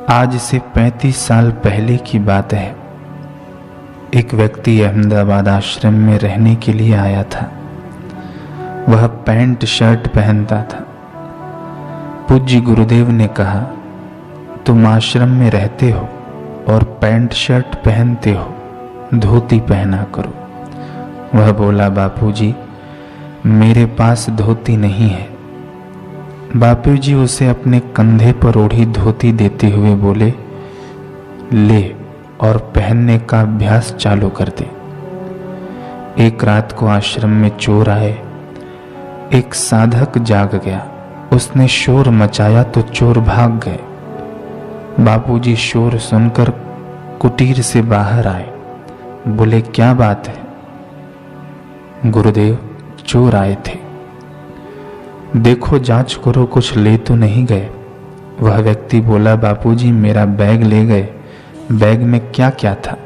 आज से 35 साल पहले की बात है। एक व्यक्ति अहमदाबाद आश्रम में रहने के लिए आया था। वह पैंट शर्ट पहनता था। पूज्य गुरुदेव ने कहा, तुम आश्रम में रहते हो और पैंट शर्ट पहनते हो, धोती पहना करो। वह बोला, बापूजी मेरे पास धोती नहीं है। बापूजी उसे अपने कंधे पर ओढ़ी धोती देते हुए बोले, ले और पहनने का अभ्यास चालू कर दे। एक रात को आश्रम में चोर आए। एक साधक जाग गया। उसने शोर मचाया तो चोर भाग गए। बापूजी शोर सुनकर कुटीर से बाहर आए। बोले, क्या बात है? गुरुदेव, चोर आए थे, देखो जांच करो, कुछ ले तो नहीं गए। वह व्यक्ति बोला, बापूजी मेरा बैग ले गए। बैग में क्या क्या था?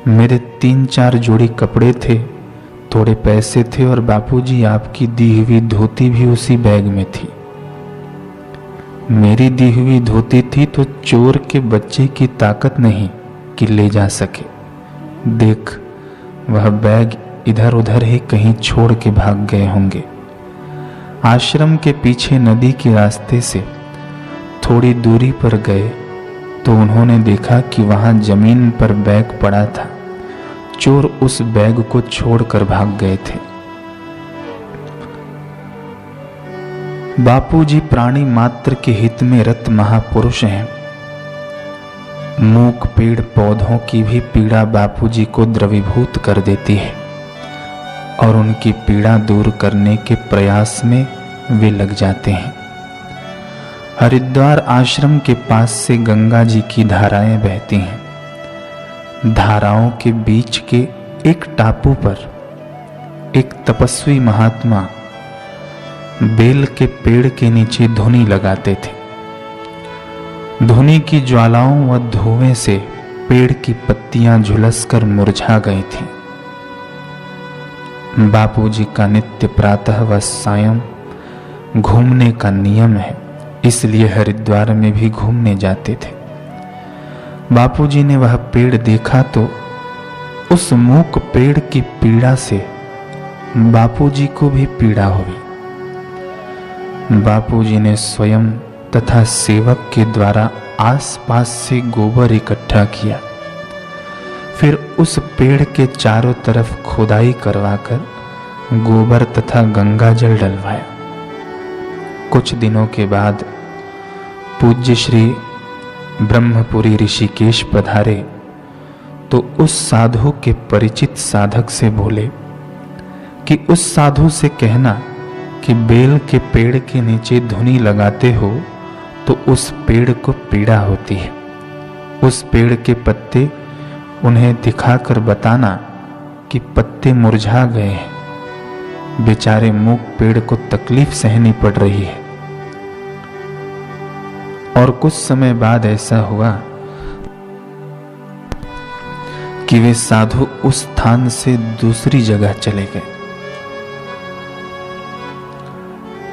मेरे 3-4 जोड़ी कपड़े थे, थोड़े पैसे थे और बापूजी आपकी दी हुई धोती भी उसी बैग में थी। मेरी दी हुई धोती थी तो चोर के बच्चे की ताकत नहीं कि ले जा सके। देख, वह बैग इधर उधर ही कहीं छोड़ के भाग गए होंगे। आश्रम के पीछे नदी के रास्ते से थोड़ी दूरी पर गए तो उन्होंने देखा कि वहां जमीन पर बैग पड़ा था। चोर उस बैग को छोड़कर भाग गए थे। बापूजी प्राणी मात्र के हित में रत महापुरुष हैं। मूक पेड़ पौधों की भी पीड़ा बापूजी को द्रवीभूत कर देती है और उनकी पीड़ा दूर करने के प्रयास में वे लग जाते हैं। हरिद्वार आश्रम के पास से गंगा जी की धाराएं बहती हैं। धाराओं के बीच के एक टापू पर एक तपस्वी महात्मा बेल के पेड़ के नीचे धुनी लगाते थे। धुनी की ज्वालाओं व धुएं से पेड़ की पत्तियां झुलसकर मुरझा गई थीं। बापूजी का नित्य प्रातः व सायं घूमने का नियम है, इसलिए हरिद्वार में भी घूमने जाते थे। बापूजी ने वह पेड़ देखा तो उस मूक पेड़ की पीड़ा से बापूजी को भी पीड़ा हुई। बापूजी ने स्वयं तथा सेवक के द्वारा आसपास से गोबर इकट्ठा किया। फिर उस पेड़ के चारों तरफ खुदाई करवाकर गोबर तथा गंगा जल डलवाया। कुछ दिनों के बाद पूज्य श्री ब्रह्मपुरी ऋषिकेश पधारे तो उस साधु के परिचित साधक से बोले कि उस साधु से कहना कि बेल के पेड़ के नीचे धुनी लगाते हो तो उस पेड़ को पीड़ा होती है। उस पेड़ के पत्ते उन्हें दिखाकर बताना कि पत्ते मुरझा गए हैं। बेचारे मूक पेड़ को तकलीफ सहनी पड़ रही है। और कुछ समय बाद ऐसा हुआ कि वे साधु उस स्थान से दूसरी जगह चले गए।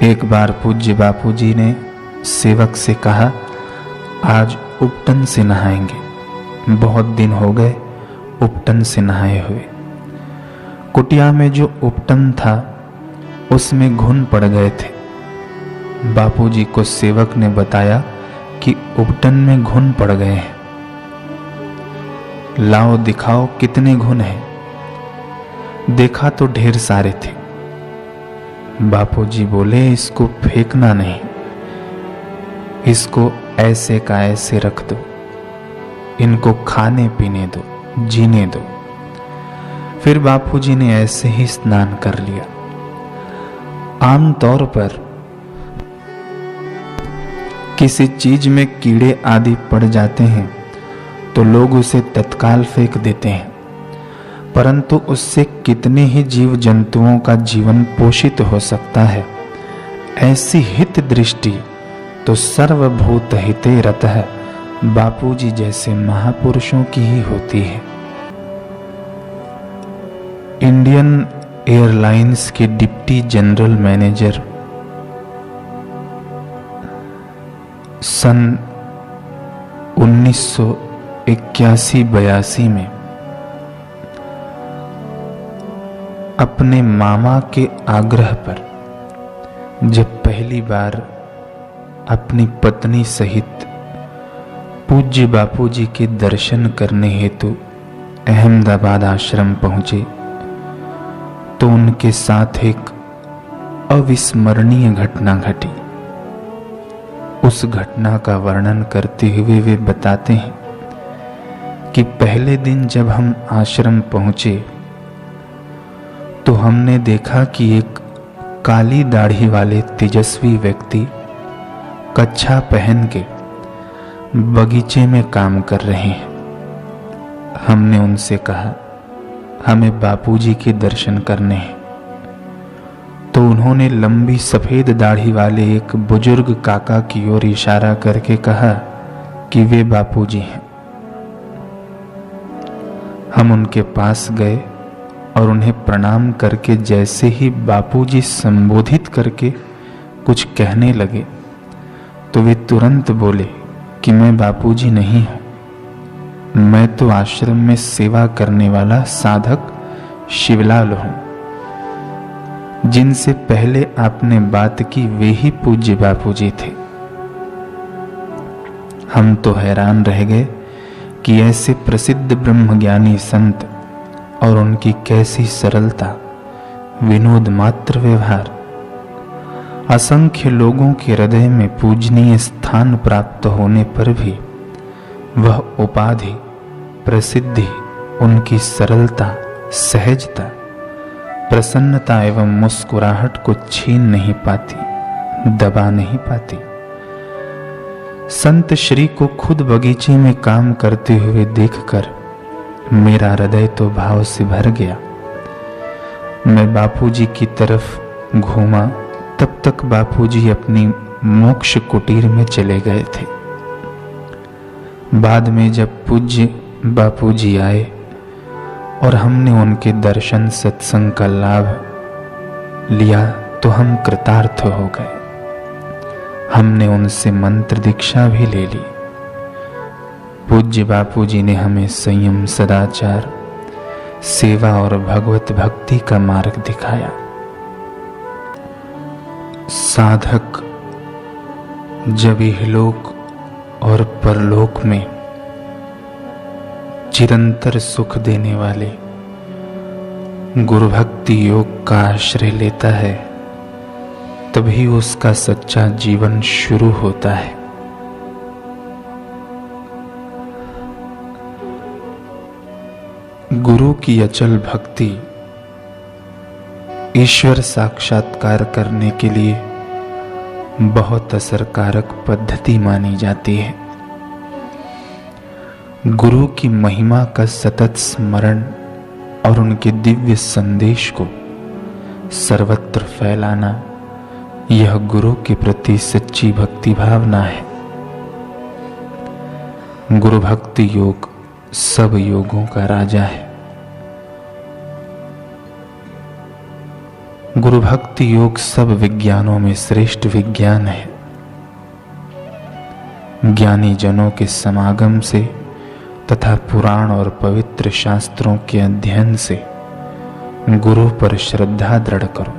एक बार पूज्य बापूजी ने सेवक से कहा, आज उपटन से नहाएंगे। बहुत दिन हो गए उपटन से नहाए हुए। कुटिया में जो उपटन था उसमें घुन पड़ गए थे। बापूजी को सेवक ने बताया कि उपटन में घुन पड़ गए हैं। लाओ दिखाओ कितने घुन हैं। देखा तो ढेर सारे थे। बापूजी बोले, इसको फेंकना नहीं, इसको ऐसे का ऐसे रख दो, इनको खाने पीने दो, जीने दो। फिर बापूजी ने ऐसे ही स्नान कर लिया। आमतौर पर किसी चीज में कीड़े आदि पड़ जाते हैं तो लोग उसे तत्काल फेंक देते हैं, परंतु उससे कितने ही जीव जंतुओं का जीवन पोषित हो सकता है। ऐसी हित दृष्टि तो सर्वभूत हिते रतः बापूजी जैसे महापुरुषों की ही होती है। इंडियन एयरलाइंस के डिप्टी जनरल मैनेजर सन 1981-82 में अपने मामा के आग्रह पर जब पहली बार अपनी पत्नी सहित पूज्य बापूजी के दर्शन करने हेतु अहमदाबाद आश्रम पहुंचे तो उनके साथ एक अविस्मरणीय घटना घटी। उस घटना का वर्णन करते हुए वे बताते हैं कि पहले दिन जब हम आश्रम पहुंचे तो हमने देखा कि एक काली दाढ़ी वाले तेजस्वी व्यक्ति कच्छा पहन के बगीचे में काम कर रहे हैं। हमने उनसे कहा हमें बापूजी के दर्शन करने हैं, तो उन्होंने लंबी सफेद दाढ़ी वाले एक बुजुर्ग काका की ओर इशारा करके कहा कि वे बापूजी हैं। हम उनके पास गए और उन्हें प्रणाम करके जैसे ही बापूजी संबोधित करके कुछ कहने लगे तो वे तुरंत बोले कि मैं बापूजी नहीं हूं, मैं तो आश्रम में सेवा करने वाला साधक शिवलाल हूं। जिनसे पहले आपने बात की वे ही पूज्य बापूजी थे। हम तो हैरान रह गए कि ऐसे प्रसिद्ध ब्रह्मज्ञानी संत और उनकी कैसी सरलता, विनोद मात्र व्यवहार, असंख्य लोगों के हृदय में पूजनीय स्थान प्राप्त होने पर भी वह उपाधि, प्रसिद्धि उनकी सरलता, सहजता, प्रसन्नता एवं मुस्कुराहट को छीन नहीं पाती, दबा नहीं पाती। संत श्री को खुद बगीचे में काम करते हुए देखकर मेरा हृदय तो भाव से भर गया। मैं बापूजी की तरफ घूमा, तब तक बापूजी अपनी मोक्ष कुटीर में चले गए थे। बाद में जब पूज्य बापूजी आए और हमने उनके दर्शन सत्संग का लाभ लिया तो हम कृतार्थ हो गए। हमने उनसे मंत्र दीक्षा भी ले ली। पूज्य बापूजी ने हमें संयम, सदाचार, सेवा और भगवत भक्ति का मार्ग दिखाया। साधक जब इहलोक और परलोक में चिरंतर सुख देने वाले गुरु भक्ति योग का आश्रय लेता है तभी उसका सच्चा जीवन शुरू होता है। गुरु की अचल भक्ति ईश्वर साक्षात्कार करने के लिए बहुत असरकारक पद्धति मानी जाती है। गुरु की महिमा का सतत स्मरण और उनके दिव्य संदेश को सर्वत्र फैलाना, यह गुरु के प्रति सच्ची भक्ति भावना है। गुरु भक्ति योग सब योगों का राजा है। गुरु भक्ति योग सब विज्ञानों में श्रेष्ठ विज्ञान है। ज्ञानी जनों के समागम से तथा पुराण और पवित्र शास्त्रों के अध्ययन से गुरु पर श्रद्धा दृढ़ करो।